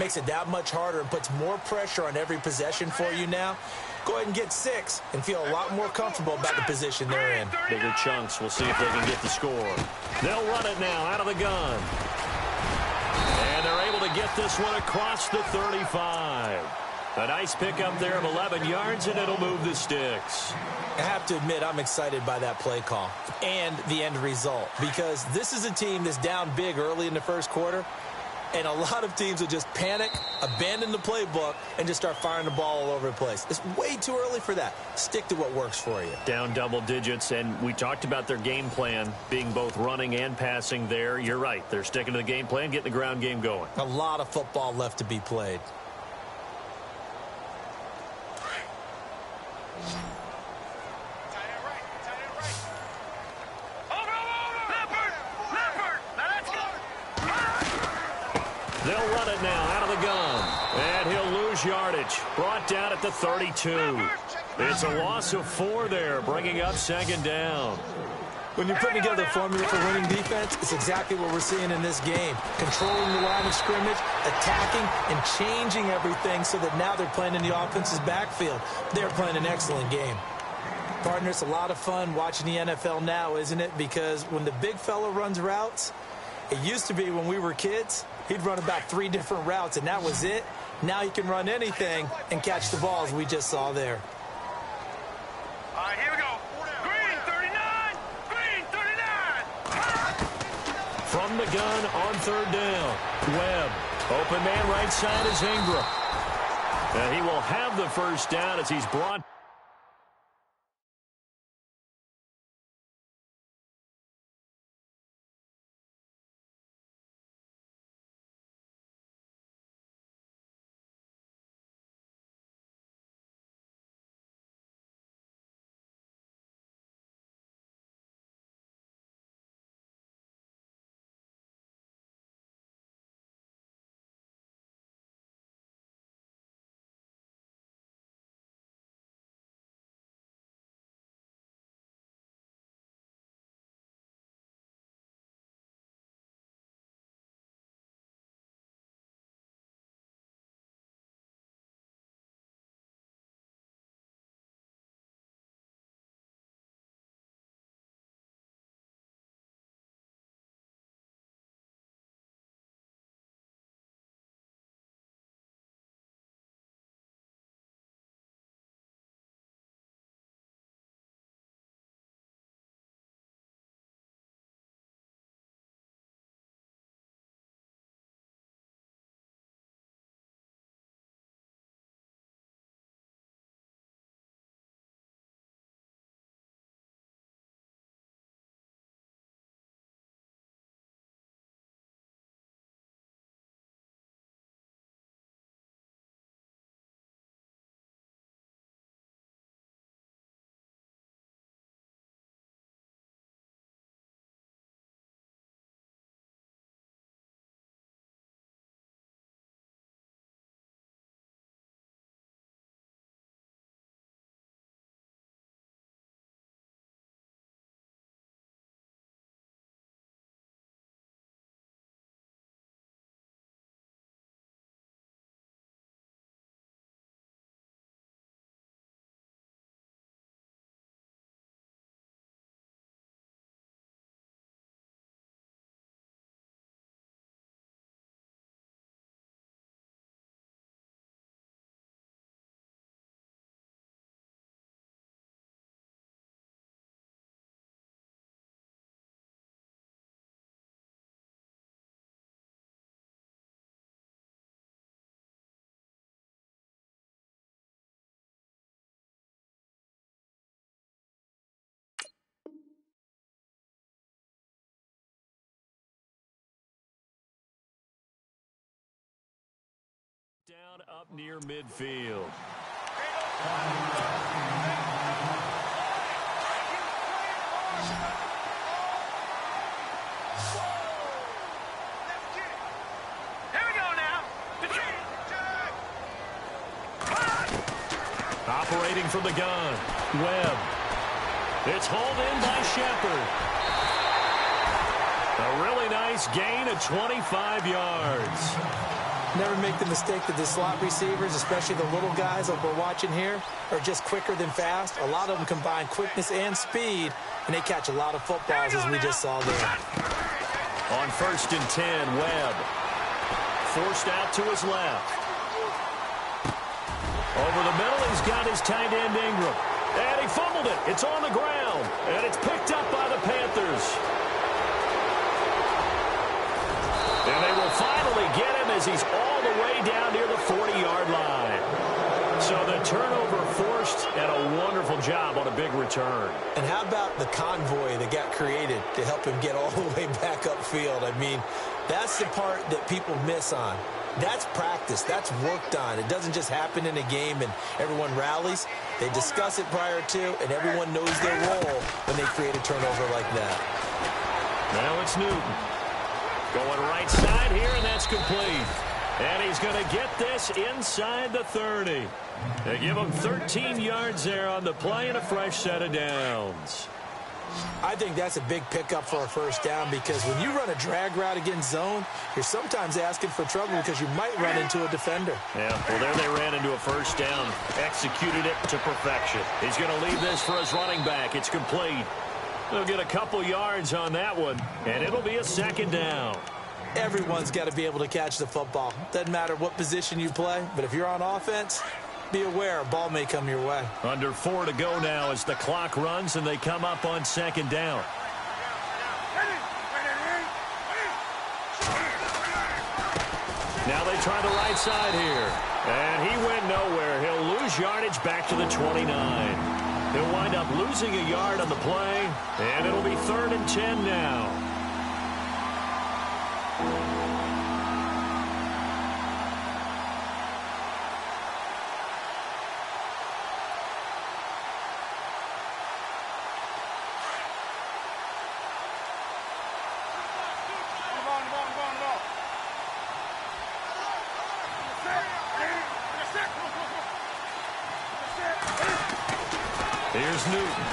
makes it that much harder and puts more pressure on every possession for you now. Go ahead and get 6 and feel a lot more comfortable about the position they're in. Bigger chunks. We'll see if they can get the score. They'll run it now out of the gun. And they're able to get this one across the 35. A nice pickup there of 11 yards, and it'll move the sticks. I have to admit, I'm excited by that play call and the end result, because this is a team that's down big early in the first quarter, and a lot of teams will just panic, abandon the playbook, and just start firing the ball all over the place. It's way too early for that. Stick to what works for you. Down double digits, and we talked about their game plan being both running and passing there. You're right. They're sticking to the game plan, getting the ground game going. A lot of football left to be played. They'll run it now out of the gun. And he'll lose yardage. Brought down at the 32. It's a loss of 4 there, bringing up second down. When you're putting together a formula for winning defense, it's exactly what we're seeing in this game. Controlling the line of scrimmage, attacking, and changing everything so that now they're playing in the offense's backfield. They're playing an excellent game. Partner, it's a lot of fun watching the NFL now, isn't it? Because when the big fella runs routes, it used to be when we were kids, he'd run about 3 different routes, and that was it. Now he can run anything and catch the balls we just saw there. All right, here we go. Green 39! Green 39! From the gun on third down. Webb. Open man right side is Ingram. And he will have the first down as he's brought. Down up near midfield. Here we go now. Operating from the gun. Webb. It's hauled in by Shepard. A really nice gain of 25 yards. Never make the mistake that the slot receivers, especially the little guys like we're watching here, are just quicker than fast. A lot of them combine quickness and speed, and they catch a lot of footballs, as we just saw there. On 1st and 10, Webb. Forced out to his left. Over the middle, he's got his tight end Ingram. And he fumbled it. It's on the ground. And it's picked up by the Panthers. And they will finally get him as he's all the way down near the 40-yard line. So the turnover forced, and a wonderful job on a big return. And how about the convoy that got created to help him get all the way back upfield? I mean, that's the part that people miss on. That's practice. That's worked on. It doesn't just happen in a game and everyone rallies. They discuss it prior to, and everyone knows their role when they create a turnover like that. Now it's Newton. Going right side here, and that's complete. And he's going to get this inside the 30. They give him 13 yards there on the play and a fresh set of downs. I think that's a big pickup for a first down because when you run a drag route against zone, you're sometimes asking for trouble because you might run into a defender. Yeah, well, there they ran into a first down, executed it to perfection. He's going to leave this for his running back. It's complete. They'll get a couple yards on that one, and it'll be a second down. Everyone's got to be able to catch the football. Doesn't matter what position you play, but if you're on offense, be aware a ball may come your way. Under 4 to go now as the clock runs and they come up on second down. Now they try the right side here. And he went nowhere. He'll lose yardage back to the 29. He'll wind up losing a yard on the play, and it'll be 3rd and 10 now. Here's Newton.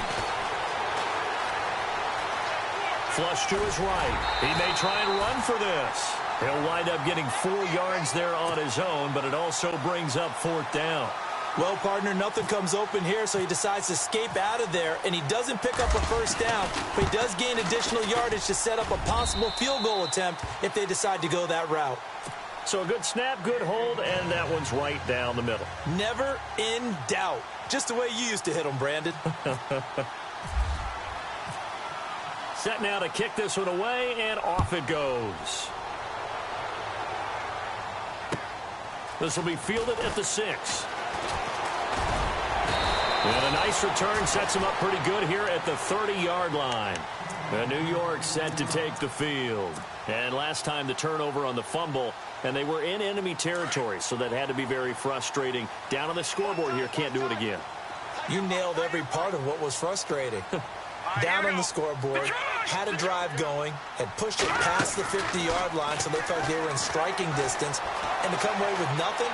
Flush to his right. He may try and run for this. He'll wind up getting 4 yards there on his own, but it also brings up 4th down. Well, partner, nothing comes open here, so he decides to escape out of there, and he doesn't pick up a first down, but he does gain additional yardage to set up a possible field goal attempt if they decide to go that route. So a good snap, good hold, and that one's right down the middle. Never in doubt. Just the way you used to hit them, Brandon. Set now to kick this one away, and off it goes. This will be fielded at the 6. And a nice return sets him up pretty good here at the 30-yard line. And New York set to take the field. And last time the turnover on the fumble, and they were in enemy territory, so that had to be very frustrating. Down on the scoreboard here, can't do it again. You nailed every part of what was frustrating. Down on the scoreboard, had a drive going, had pushed it past the 50-yard line, so they felt they were in striking distance, and to come away with nothing,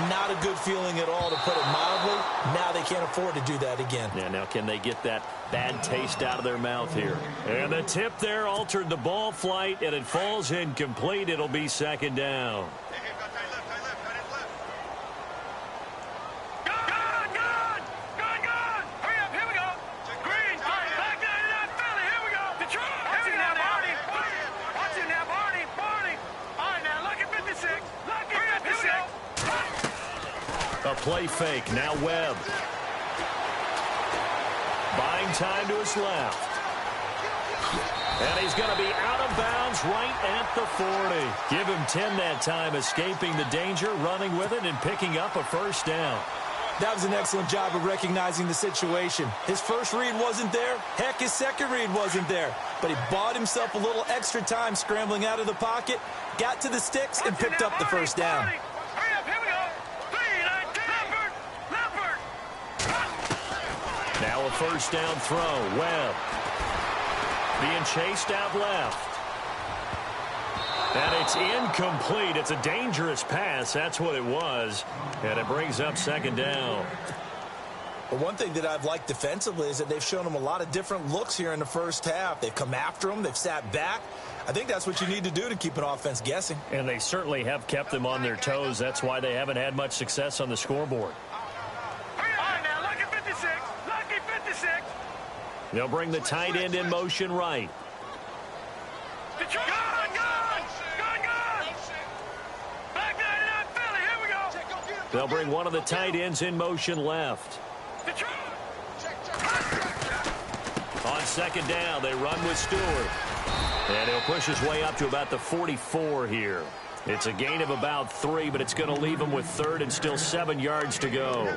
not a good feeling at all, to put it mildly. Now they can't afford to do that again. Yeah, now can they get that bad taste out of their mouth here? And the tip there altered the ball flight, and it falls incomplete. It'll be second down. A play fake. Now Webb. Buying time to his left. And he's going to be out of bounds right at the 40. Give him 10 that time, escaping the danger, running with it, and picking up a first down. That was an excellent job of recognizing the situation. His first read wasn't there. Heck, his second read wasn't there. But he bought himself a little extra time scrambling out of the pocket, got to the sticks, and picked up the first down. Now a first down throw. Webb being chased out left. And it's incomplete. It's a dangerous pass. That's what it was. And it brings up second down. Well, one thing that I've liked defensively is that they've shown them a lot of different looks here in the first half. They've come after them. They've sat back. I think that's what you need to do to keep an offense guessing. And they certainly have kept them on their toes. That's why they haven't had much success on the scoreboard. All right, now, lucky 56. Lucky 56. They'll bring the tight end in motion right. Gun. Back 99 Philly. Here we go. They'll bring one of the tight ends in motion left. On second down, they run with Stewart. And he'll push his way up to about the 44 here. It's a gain of about 3, but it's going to leave him with third and still 7 yards to go.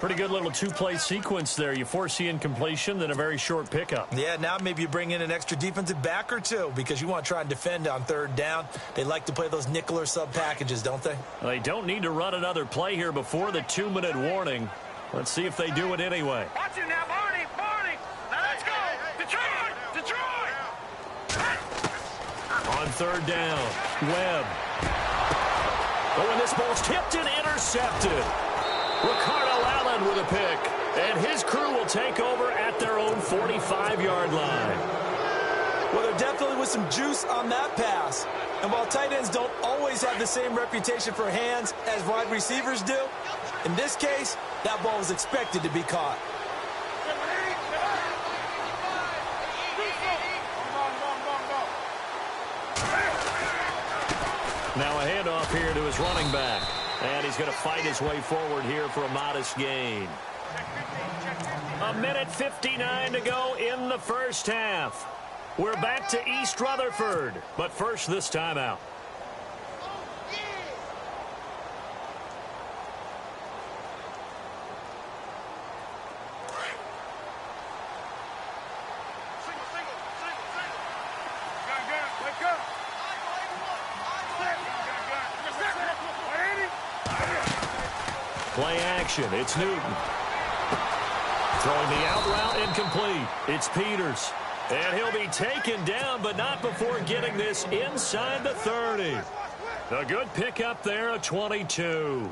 Pretty good little two-play sequence there. You force the incompletion, then a very short pickup. Yeah, now maybe you bring in an extra defensive back or two because you want to try and defend on third down. They like to play those nickel or sub packages, don't they? They don't need to run another play here before the 2-minute warning. Let's see if they do it anyway. Watch it now, Barney. Now let's go. Detroit. On third down, Webb. Oh, and this ball's tipped and intercepted. Ricardo Allen with a pick. And his crew will take over at their own 45-yard line. Well, there definitely was some juice on that pass. And while tight ends don't always have the same reputation for hands as wide receivers do, in this case, that ball was expected to be caught. Now a handoff here to his running back. And he's going to fight his way forward here for a modest gain. 1:59 to go in the first half. We're back to East Rutherford. But first, this timeout. Play action. It's Newton. Throwing the out route incomplete. It's Peters. And he'll be taken down, but not before getting this inside the 30. A good pickup there, a 22.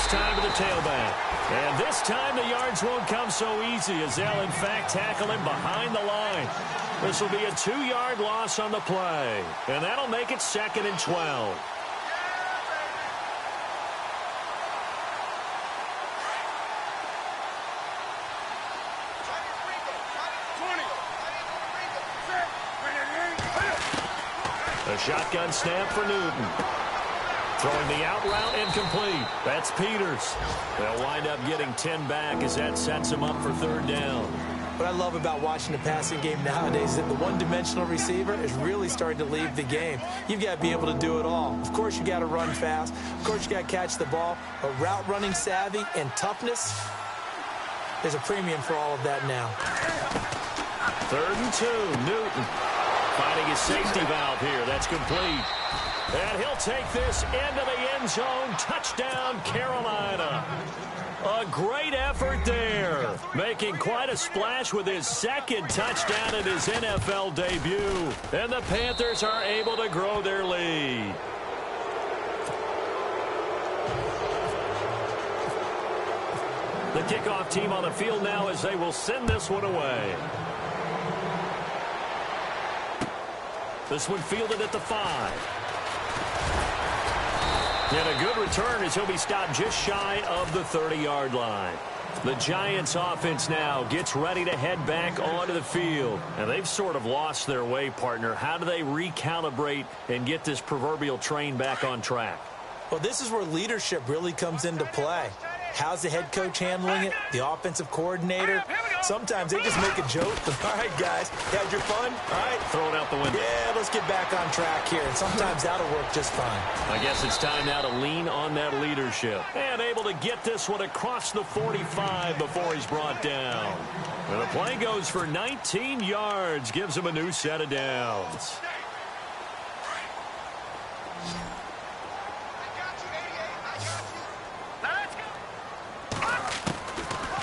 Time to the tailback. And this time the yards won't come so easy as they'll in fact tackle him behind the line. This will be a 2-yard loss on the play. And that'll make it 2nd and 12. A shotgun snap for Newton. Throwing the out route incomplete. That's Peters. They'll wind up getting 10 back as that sets them up for third down. What I love about watching the passing game nowadays is that the one-dimensional receiver is really starting to leave the game. You've got to be able to do it all. Of course, you got to run fast. Of course, you got to catch the ball. But route running savvy and toughness, there's a premium for all of that now. 3rd and 2. Newton finding his safety valve here. That's complete. And he'll take this into the end zone. Touchdown, Carolina. A great effort there. Making quite a splash with his 2nd touchdown in his NFL debut. And the Panthers are able to grow their lead. The kickoff team on the field now as they will send this one away. This one fielded at the 5. And a good return as he'll be stopped just shy of the 30-yard line. The Giants offense now gets ready to head back onto the field. And they've sort of lost their way, partner. How do they recalibrate and get this proverbial train back on track? Well, this is where leadership really comes into play. How's the head coach handling it? The offensive coordinator? Sometimes they just make a joke. All right, guys, you had your fun? All right. Throw it out the window. Yeah, let's get back on track here. And sometimes that'll work just fine. I guess it's time now to lean on that leadership. And able to get this one across the 45 before he's brought down. And the play goes for 19 yards. Gives him a new set of downs.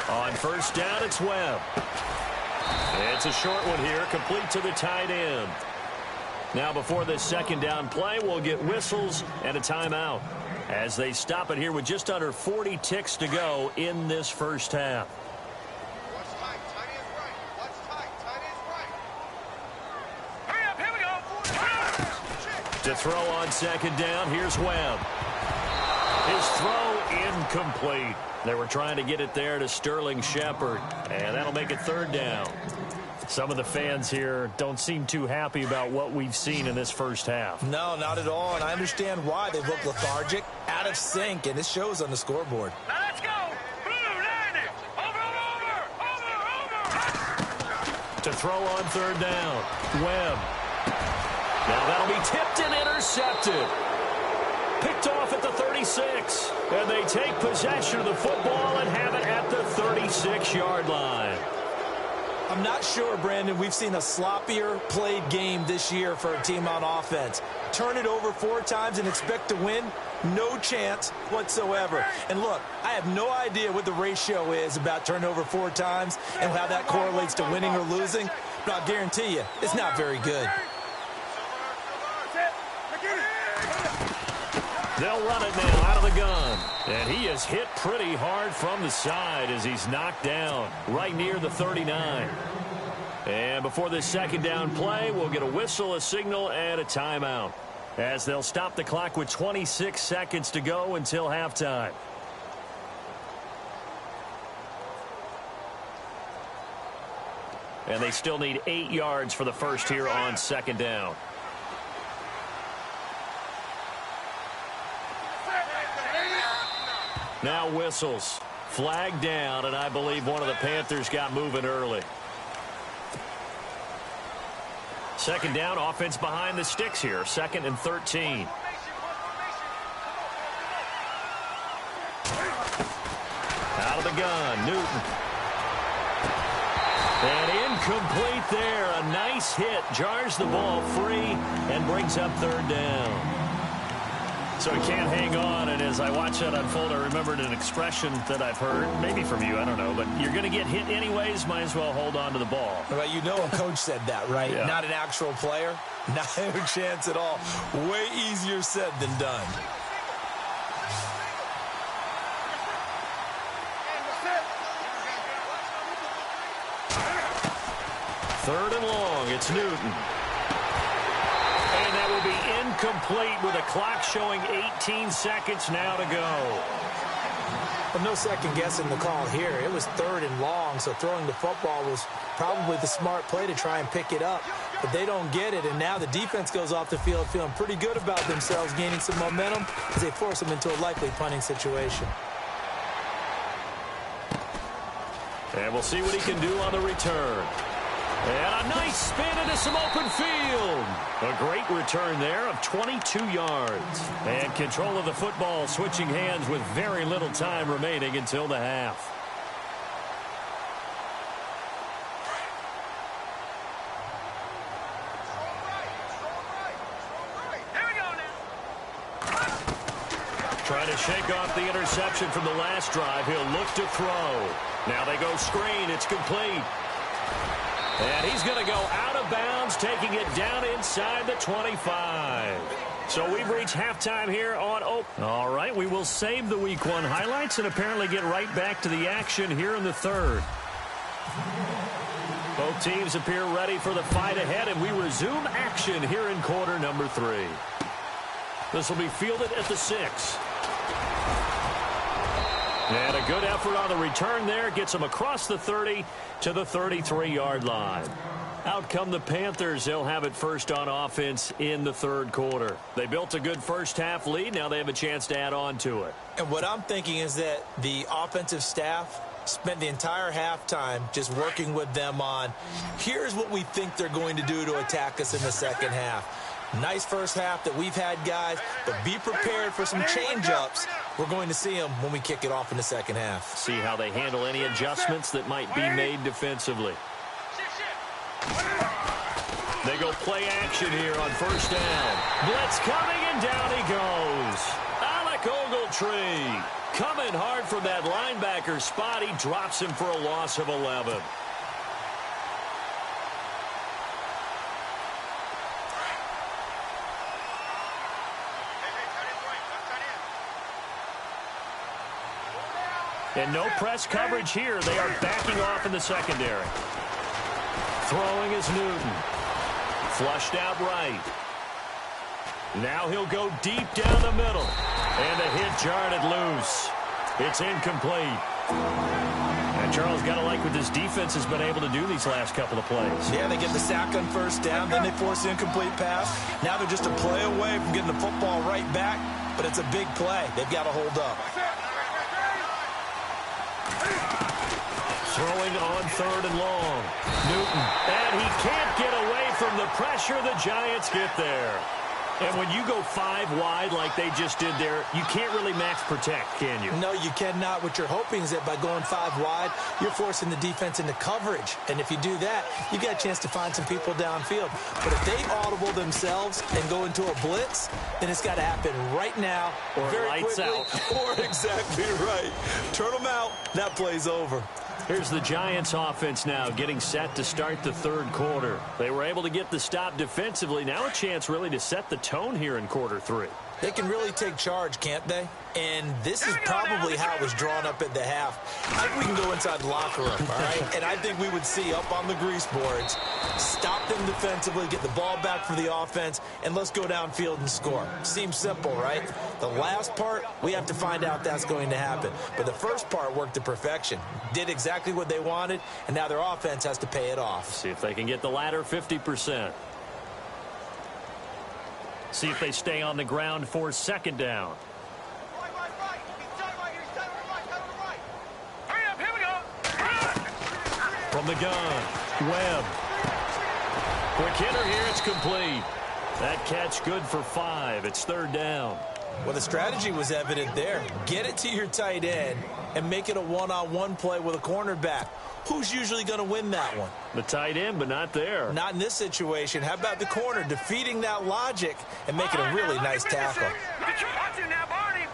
On first down, it's Webb. It's a short one here, complete to the tight end. Now before this second down play, we'll get whistles and a timeout as they stop it here with just under 40 ticks to go in this first half. Watch tight. Tight end's right. Watch tight. Tight end's right. Hurry up. Here we go. To throw on second down, here's Webb. His throw incomplete. They were trying to get it there to Sterling Shepard, and that'll make it third down. Some of the fans here don't seem too happy about what we've seen in this first half. No, not at all, and I understand why. They look lethargic, out of sync, and it shows on the scoreboard. Now let's go. Blue, 90. Over. To throw on third down, Webb. Now that'll be tipped and intercepted. Picked off at the 36. And they take possession of the football and have it at the 36-yard line. I'm not sure, Brandon, we've seen a sloppier played game this year for a team on offense. Turn it over 4 times and expect to win? No chance whatsoever. And look, I have no idea what the ratio is about turning over 4 times and how that correlates to winning or losing, but I'll guarantee you it's not very good. They'll run it now out of the gun. And he is hit pretty hard from the side as he's knocked down right near the 39. And before this second down play, we'll get a whistle, a signal, and a timeout as they'll stop the clock with 26 seconds to go until halftime. And they still need 8 yards for the first here on second down. Now whistles. Flag down, and I believe one of the Panthers got moving early. Second down, offense behind the sticks here. 2nd and 13. Out of the gun, Newton. And incomplete there. A nice hit. Jars the ball free and brings up third down. So he can't hang on, and as I watch that unfold, I remembered an expression that I've heard, maybe from you, I don't know, but you're going to get hit anyways, might as well hold on to the ball. Well, you know a coach said that, right? Yeah. Not an actual player. Not a chance at all. Way easier said than done. Third and long, it's Newton. And that will be incomplete with a clock showing 18 seconds now to go. Well, no second guessing the call here. It was third and long, so throwing the football was probably the smart play to try and pick it up. But they don't get it, and now the defense goes off the field feeling pretty good about themselves, gaining some momentum as they force them into a likely punting situation. And we'll see what he can do on the return. And a nice spin into some open field. A great return there of 22 yards. And control of the football switching hands with very little time remaining until the half. Here we go now. Trying to shake off the interception from the last drive. He'll look to throw. Now they go screen. It's complete. And he's going to go out of bounds, taking it down inside the 25. So we've reached halftime here on Open. All right, we will save the Week 1 highlights and apparently get right back to the action here in the third. Both teams appear ready for the fight ahead, and we resume action here in quarter number 3. This will be fielded at the 6. And a good effort on the return there. Gets him across the 30 to the 33-yard line. Out come the Panthers. They'll have it first on offense in the third quarter. They built a good first-half lead. Now they have a chance to add on to it. And what I'm thinking is that the offensive staff spent the entire halftime just working with them on, here's what we think they're going to do to attack us in the second half. Nice first half that we've had, guys, but be prepared for some change-ups. We're going to see them when we kick it off in the second half. See how they handle any adjustments that might be made defensively. They go play action here on first down. Blitz coming, and down he goes. Alec Ogletree coming hard from that linebacker spot. He drops him for a loss of 11. And no press coverage here. They are backing off in the secondary. Throwing is Newton. Flushed out right. Now he'll go deep down the middle. And the hit jarred it loose. It's incomplete. And Charles, got to like what this defense has been able to do these last couple of plays. Yeah, they get the sack on first down, then they force the incomplete pass. Now they're just a play away from getting the football right back, but it's a big play. They've got to hold up. Throwing on third and long. Newton. And he can't get away from the pressure. The Giants get there. And when you go 5 wide like they just did there, you can't really max protect, can you? No, you cannot. What you're hoping is that by going 5 wide, you're forcing the defense into coverage. And if you do that, you got a chance to find some people downfield. But if they audible themselves and go into a blitz, then it's got to happen right now. Or very lights quickly, out. Or exactly right. Turn them out. That play's over. Here's the Giants offense now getting set to start the third quarter. They were able to get the stop defensively. Now a chance really to set the tone here in quarter 3. They can really take charge, can't they? And this is probably how it was drawn up at the half. I think we can go inside the locker room, all right? And I think we would see up on the grease boards, stop them defensively, get the ball back for the offense, and let's go downfield and score. Seems simple, right? The last part, we have to find out that's going to happen. But the first part worked to perfection. Did exactly what they wanted, and now their offense has to pay it off. See if they can get the latter 50%. See if they stay on the ground for second down. From the gun, Webb. Quick hitter here, it's complete. That catch good for 5. It's third down. Well, the strategy was evident there. Get it to your tight end and make it a one-on-one play with a cornerback. Who's usually going to win that one? The tight end, but not there. Not in this situation. How about the corner defeating that logic and making a really nice tackle? Watch him now, Barney.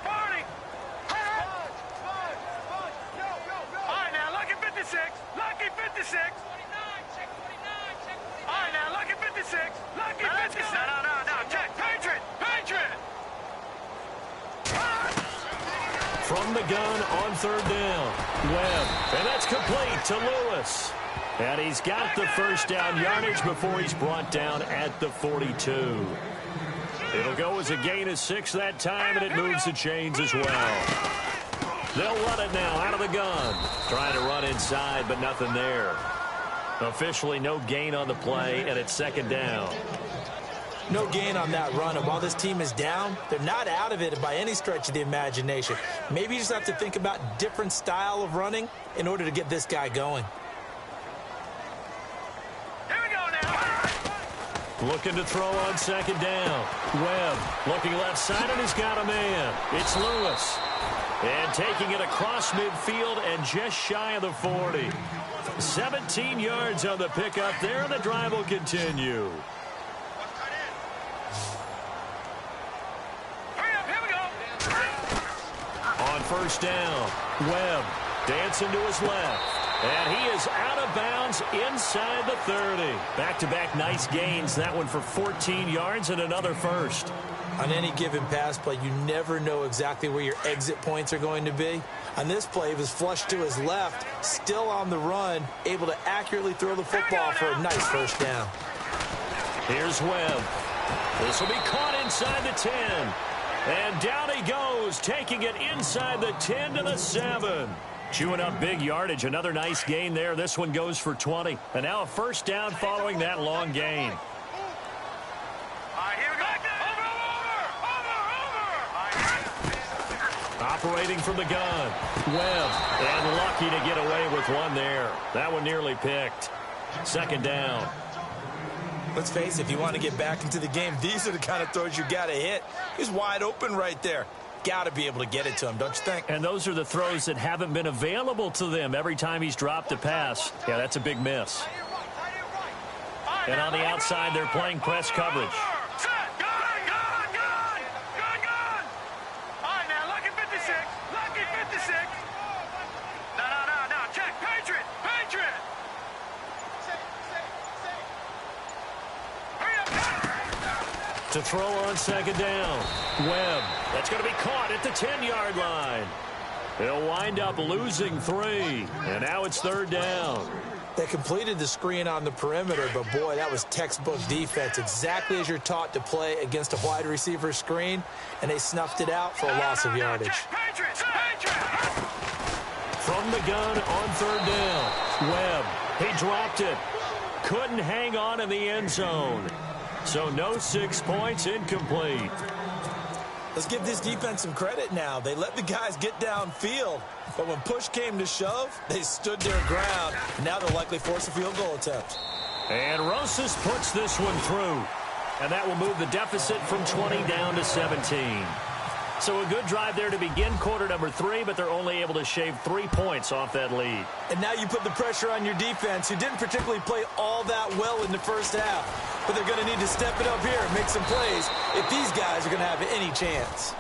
All right, now, lucky 56. Lucky 56. All right, now, lucky 56. Lucky 56. No. Check. Patriot. From the gun on third down. Webb. And that's complete to Lewis. And he's got the first down yardage before he's brought down at the 42. It'll go as a gain of 6 that time, and it moves the chains as well. They'll run it now out of the gun. Trying to run inside, but nothing there. Officially no gain on the play, and it's second down. No gain on that run, and while this team is down, they're not out of it by any stretch of the imagination. Maybe you just have to think about different style of running in order to get this guy going. Here we go now. Looking to throw on second down. Webb looking left side, and he's got a man. It's Lewis. And taking it across midfield and just shy of the 40. 17 yards on the pickup there, and the drive will continue. On first down, Webb dancing to his left. And he is out of bounds inside the 30. Back-to-back nice gains. That one for 14 yards and another first. On any given pass play, you never know exactly where your exit points are going to be. On this play, he was flushed to his left, still on the run, able to accurately throw the football for a nice first down. Here's Webb. This will be caught inside the 10. And down he goes, taking it inside the 10 to the 7. Chewing up big yardage. Another nice gain there. This one goes for 20. And now a first down following that long gain. Operating from the gun. Webb. And lucky to get away with one there. That one nearly picked. Second down. Let's face it, if you want to get back into the game, these are the kind of throws you got to hit. He's wide open right there. Got to be able to get it to him, don't you think? And those are the throws that haven't been available to them every time he's dropped a pass. Yeah, that's a big miss. And on the outside, they're playing press coverage. To throw on second down. Webb. That's going to be caught at the 10-yard line. They'll wind up losing 3. And now it's third down. They completed the screen on the perimeter, but boy, that was textbook defense. Exactly as you're taught to play against a wide receiver screen, and they snuffed it out for a loss of yardage. From the gun on third down. Webb. He dropped it. Couldn't hang on in the end zone. So no 6 points, incomplete. Let's give this defense some credit now. They let the guys get downfield, but when push came to shove, they stood their ground. And now they'll likely force a field goal attempt. And Rosas puts this one through. And that will move the deficit from 20 down to 17. So a good drive there to begin quarter number 3, but they're only able to shave 3 points off that lead. And now you put the pressure on your defense, who didn't particularly play all that well in the first half. But they're going to need to step it up here and make some plays if these guys are going to have any chance.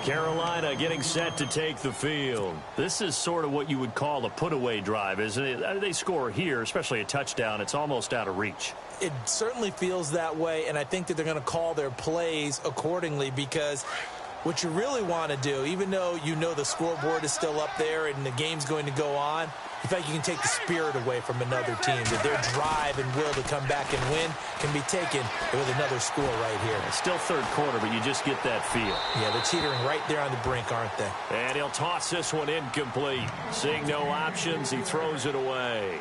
Carolina getting set to take the field. This is sort of what you would call a put-away drive, isn't it? They score here, especially a touchdown. It's almost out of reach. It certainly feels that way, and I think that they're going to call their plays accordingly, because what you really want to do, even though you know the scoreboard is still up there and the game's going to go on, in fact, you can take the spirit away from another team, that their drive and will to come back and win can be taken with another score right here. It's still third quarter, but you just get that feel. Yeah, they're teetering right there on the brink, aren't they? And he'll toss this one incomplete. Seeing no options, he throws it away.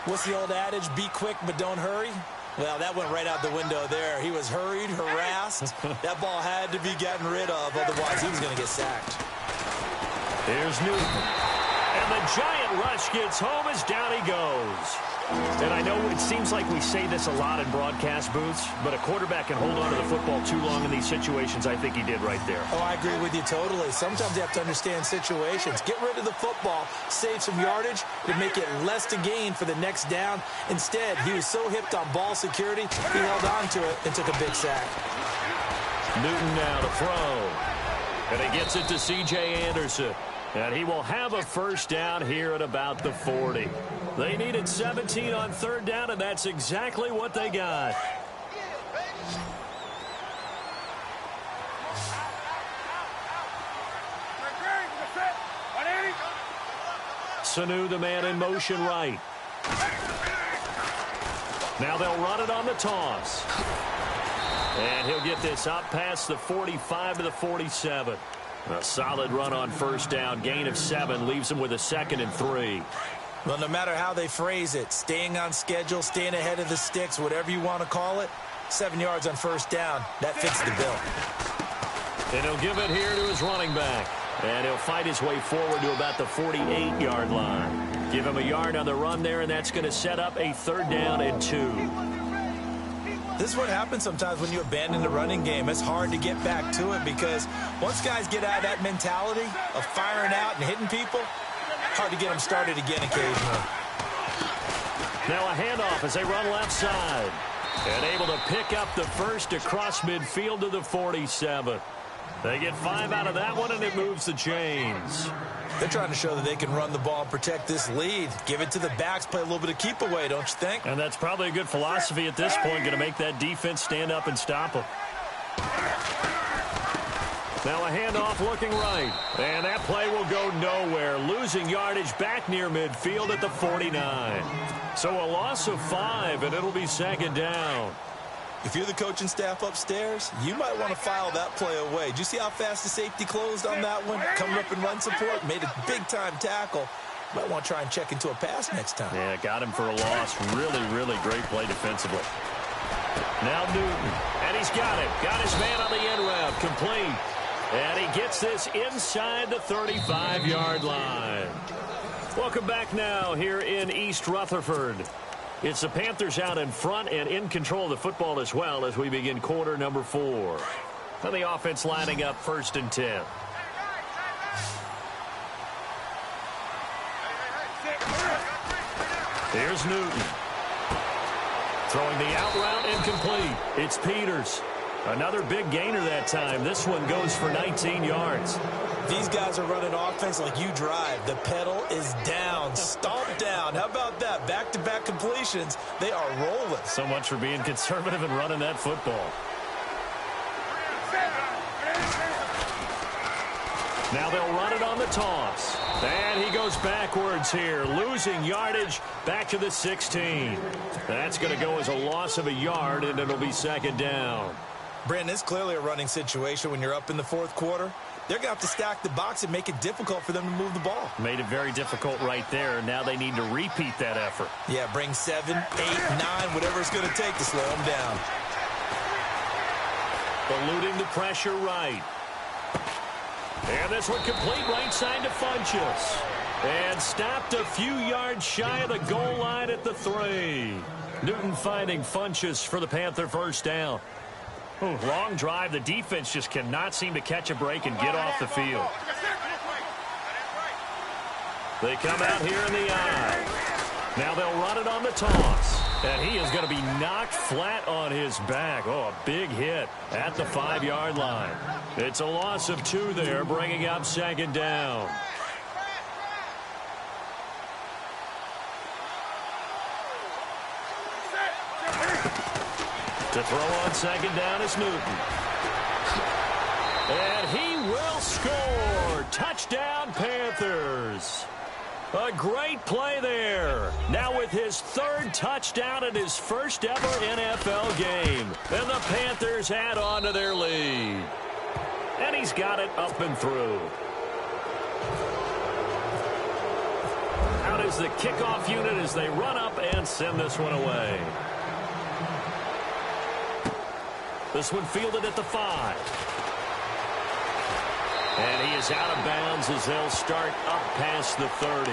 What's the old adage? Be quick, but don't hurry. Well, that went right out the window there. He was hurried, harassed. That ball had to be gotten rid of, otherwise he was going to get sacked. Here's Newton. And the giant rush gets home as down he goes. And I know it seems like we say this a lot in broadcast booths, but a quarterback can hold on to the football too long in these situations. I think he did right there. Oh, I agree with you totally. Sometimes you have to understand situations. Get rid of the football, save some yardage, to make it less to gain for the next down. Instead, he was so hipped on ball security, he held on to it and took a big sack. Newton now to throw. And he gets it to C.J. Anderson. And he will have a first down here at about the 40. They needed 17 on third down, and that's exactly what they got. Sanu, the man in motion right. Now they'll run it on the toss. And he'll get this up past the 45 to the 47. A solid run on first down. Gain of 7 leaves him with a 2nd and 3. Well, no matter how they phrase it, staying on schedule, staying ahead of the sticks, whatever you want to call it, 7 yards on first down, that fits the bill. And he'll give it here to his running back. And he'll fight his way forward to about the 48-yard line. Give him a yard on the run there, and that's going to set up a 3rd down and 2. This is what happens sometimes when you abandon the running game. It's hard to get back to it, because once guys get out of that mentality of firing out and hitting people, hard to get them started again occasionally. Now a handoff as they run left side. And able to pick up the first across midfield to the 47. They get 5 out of that one, and it moves the chains. They're trying to show that they can run the ball and protect this lead. Give it to the backs, play a little bit of keep away, don't you think? And that's probably a good philosophy at this point, going to make that defense stand up and stop them. Now a handoff looking right. And that play will go nowhere. Losing yardage back near midfield at the 49. So a loss of 5, and it'll be 2nd down. If you're the coaching staff upstairs, you might want to file that play away. Did you see how fast the safety closed on that one? Coming up in run support, made a big-time tackle. Might want to try and check into a pass next time. Yeah, got him for a loss. Really, really great play defensively. Now Newton, and he's got it. Got his man on the end route, complete. And he gets this inside the 35-yard line. Welcome back now here in East Rutherford. It's the Panthers out in front and in control of the football as well as we begin quarter number 4. And the offense lining up 1st and 10. Here's Newton. Throwing the out route incomplete. It's Peters. Another big gainer that time. This one goes for 19 yards. These guys are running offense like you drive. The pedal is down, stomped down. How about that? Back-to-back completions. They are rolling. So much for being conservative and running that football. Now they'll run it on the toss. And he goes backwards here, losing yardage back to the 16. That's going to go as a loss of a yard, and it'll be 2nd down. Brandon, it's clearly a running situation when you're up in the 4th quarter. They're going to have to stack the box and make it difficult for them to move the ball. Made it very difficult right there. Now they need to repeat that effort. Yeah, bring 7, 8, 9, whatever it's going to take to slow them down. Eluding the pressure right. And this one complete right side to Funchess. And stopped a few yards shy of the goal line at the 3. Newton finding Funchess for the Panther 1st down. Ooh, long drive. The defense just cannot seem to catch a break and get off the field. They come out here in the eye. Now they'll run it on the toss. And he is going to be knocked flat on his back. Oh, a big hit at the 5-yard line. It's a loss of 2 there, bringing up 2nd down. To throw on 2nd down is Newton. And he will score. Touchdown, Panthers. A great play there. Now with his 3rd touchdown in his first ever NFL game. And the Panthers add on to their lead. And he's got it up and through. Out is the kickoff unit as they run up and send this one away. This one fielded at the 5. And he is out of bounds as they'll start up past the 30.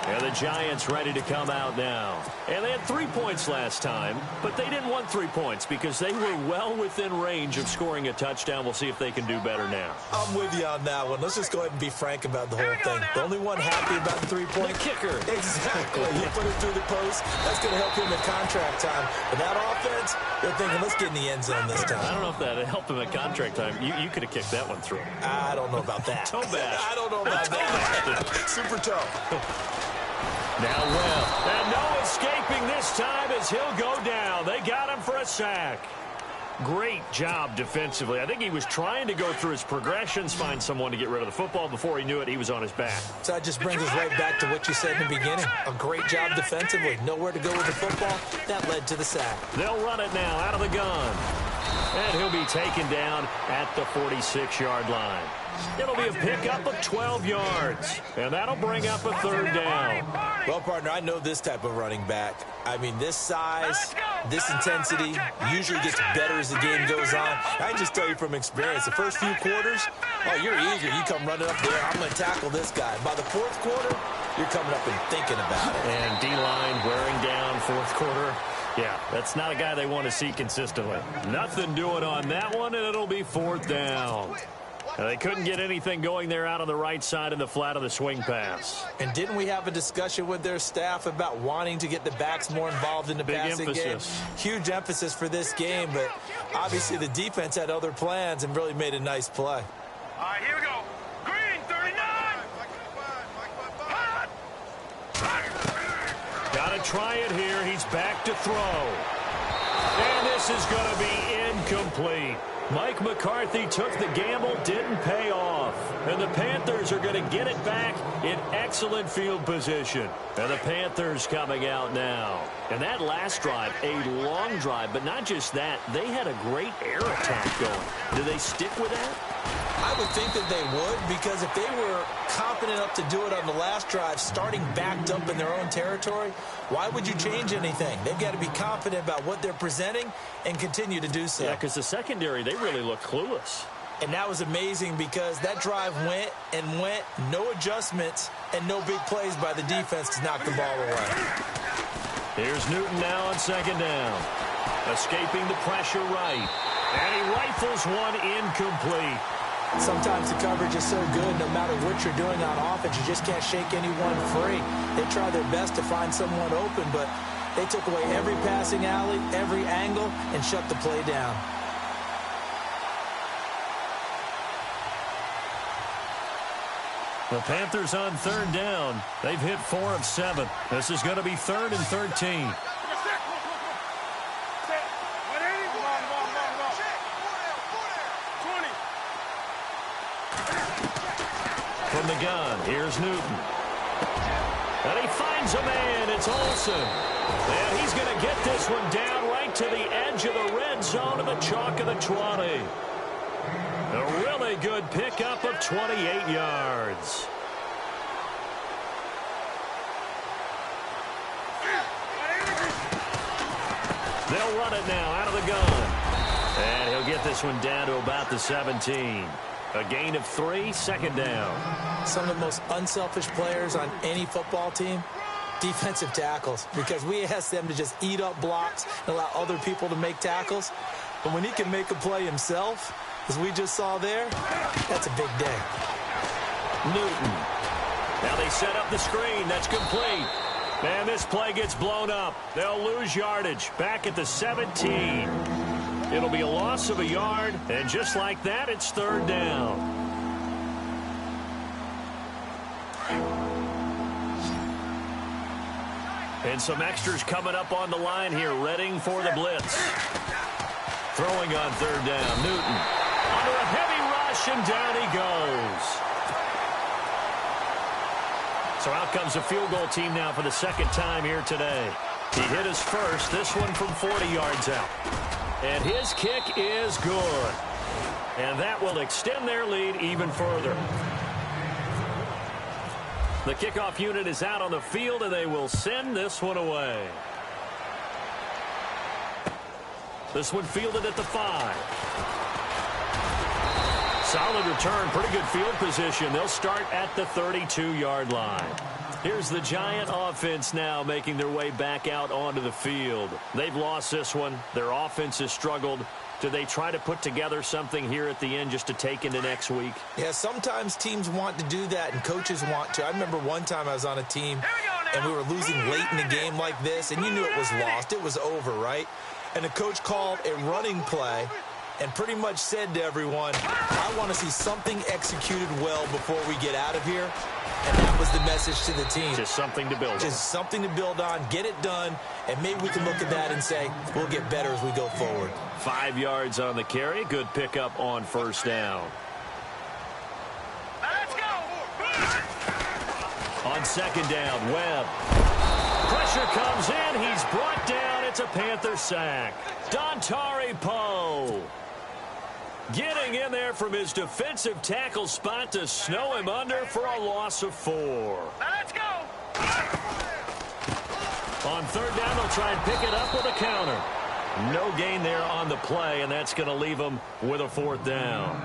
And the Giants ready to come out now. And they had 3 points last time, but they didn't want 3 points because they were well within range of scoring a touchdown. We'll see if they can do better now. I'm with you on that one. Let's just go ahead and be frank about the whole thing. The only one happy about the 3-point kicker. Exactly. He put it through the post. That's going to help him in contract time. But that offense, they're thinking, let's get in the end zone this time. I don't know if that helped him at contract time. You could have kicked that one through. I don't know about that. Toe bash. I don't know about that. Super toe. Now well, and no escaping this time as he'll go down. They got him for a sack. Great job defensively. I think he was trying to go through his progressions, find someone to get rid of the football. Before he knew it, he was on his back. So that just brings us right back to what you said in the beginning. A great job defensively. Nowhere to go with the football. That led to the sack. They'll run it now out of the gun. And he'll be taken down at the 46-yard line. It'll be a pickup of 12 yards. And that'll bring up a 3rd down. Well, partner, I know this type of running back. I mean, this size, this intensity usually gets better as the game goes on. I can just tell you from experience, the first few quarters, oh, you're eager. You come running up there, I'm going to tackle this guy. By the 4th quarter, you're coming up and thinking about it. And D-line wearing down 4th quarter. Yeah, that's not a guy they want to see consistently. Nothing doing on that one, and it'll be 4th down. Now, they couldn't get anything going there out on the right side in the flat of the swing pass. And didn't we have a discussion with their staff about wanting to get the backs more involved in the passing game? Huge emphasis for this game, but obviously the defense had other plans and really made a nice play. All right, here we go. Green, 39. Got to try it here. He's back to throw. And this is going to be incomplete. Mike McCarthy took the gamble, didn't pay off. And the Panthers are going to get it back in excellent field position. And the Panthers coming out now. And that last drive, a long drive, but not just that. They had a great air attack going. Do they stick with that? I would think that they would, because if they were confident enough to do it on the last drive, starting backed up in their own territory, why would you change anything? They've got to be confident about what they're presenting and continue to do so. Yeah, because the secondary, they really look clueless. And that was amazing because that drive went and went, no adjustments, and no big plays by the defense to knock the ball away. Here's Newton now on second down. Escaping the pressure right. And he rifles one incomplete. Sometimes the coverage is so good, no matter what you're doing on offense, you just can't shake anyone free. They try their best to find someone open, but they took away every passing alley, every angle, and shut the play down. The Panthers on third down. They've hit 4 of 7. This is going to be 3rd and 13. From the gun, here's Newton. And he finds a man. It's Olsen. And he's going to get this one down right to the edge of the red zone of the chalk of the 20. A really good pickup of 28 yards. They'll run it now out of the gun. And he'll get this one down to about the 17. A gain of 3, second down. Some of the most unselfish players on any football team, defensive tackles, because we ask them to just eat up blocks and allow other people to make tackles. But when he can make a play himself, as we just saw there, that's a big day. Newton. Now they set up the screen. That's complete. And this play gets blown up. They'll lose yardage. Back at the 17. It'll be a loss of a yard, and just like that, it's third down. And some extras coming up on the line here, readying for the blitz. Throwing on third down, Newton. Under a heavy rush, and down he goes. So out comes the field goal team now for the second time here today. He hit his first, this one from 40 yards out. And his kick is good. And that will extend their lead even further. The kickoff unit is out on the field, and they will send this one away. This one fielded at the 5. Solid return, pretty good field position. They'll start at the 32-yard line. Here's the Giant offense now making their way back out onto the field. They've lost this one. Their offense has struggled. Do they try to put together something here at the end just to take into next week? Yeah, sometimes teams want to do that and coaches want to. I remember one time I was on a team and we were losing late in the game like this, and you knew it was lost. It was over, right? And the coach called a running play and pretty much said to everyone, I want to see something executed well before we get out of here. And that was the message to the team. Just something to build on. Just something to build on, get it done, and maybe we can look at that and say, we'll get better as we go forward. 5 yards on the carry. Good pickup on first down. Let's go. On second down, Webb. Pressure comes in. He's brought down. It's a Panther sack. Dontari Poe getting in there from his defensive tackle spot to snow him under for a loss of 4. Let's go. On third down, they'll try and pick it up with a counter. No gain there on the play, and that's going to leave them with a 4th down.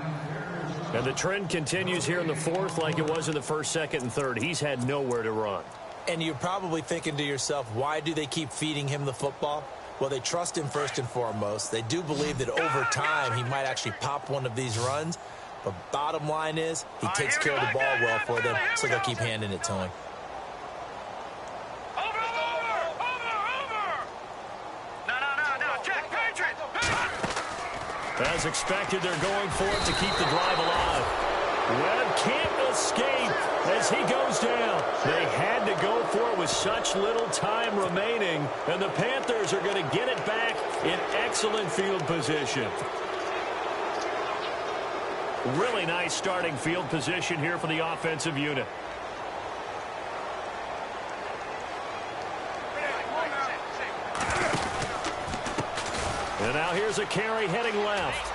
And the trend continues here in the 4th like it was in the 1st, 2nd, and 3rd. He's had nowhere to run. And you're probably thinking to yourself, why do they keep feeding him the football? Well, they trust him first and foremost. They do believe that over time he might actually pop one of these runs. But bottom line is he takes care of the ball well for them, so they'll keep handing it to him. As expected, they're going for it to keep the drive alive. Webb can't escape as he goes down. They had to go for it with such little time remaining, and the Panthers are going to get it back in excellent field position. Really nice starting field position here for the offensive unit. And now here's a carry heading left.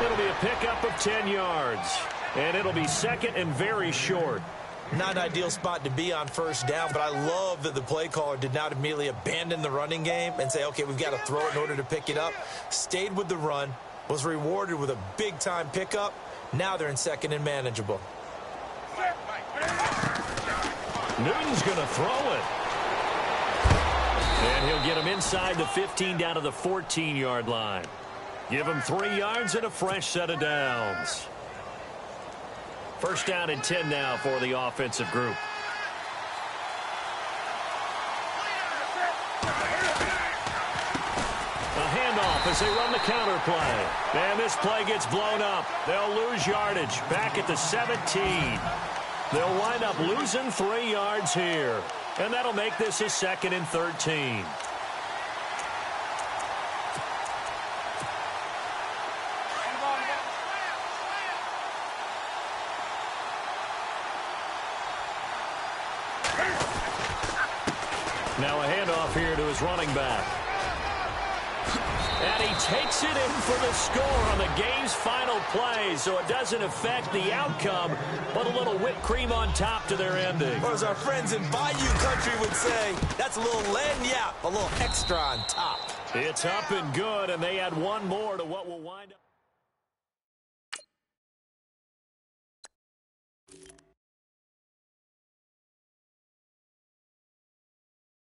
It'll be a pickup of 10 yards. And it'll be second and very short. Not an ideal spot to be on first down, but I love that the play caller did not immediately abandon the running game and say, okay, we've got to throw it in order to pick it up. Stayed with the run, was rewarded with a big-time pickup. Now they're in second and manageable. Newton's going to throw it. And he'll get him inside the 15 down to the 14-yard line. Give him 3 yards and a fresh set of downs. First down and 10 now for the offensive group. A handoff as they run the counter play. And this play gets blown up. They'll lose yardage back at the 17. They'll wind up losing 3 yards here. And that'll make this a second and 13. Now a handoff here to his running back. And he takes it in for the score on the game's final play, so it doesn't affect the outcome, but a little whipped cream on top to their ending. Or as our friends in Bayou Country would say, that's a little lagniappe, a little extra on top. It's up and good, and they add one more to what will wind up.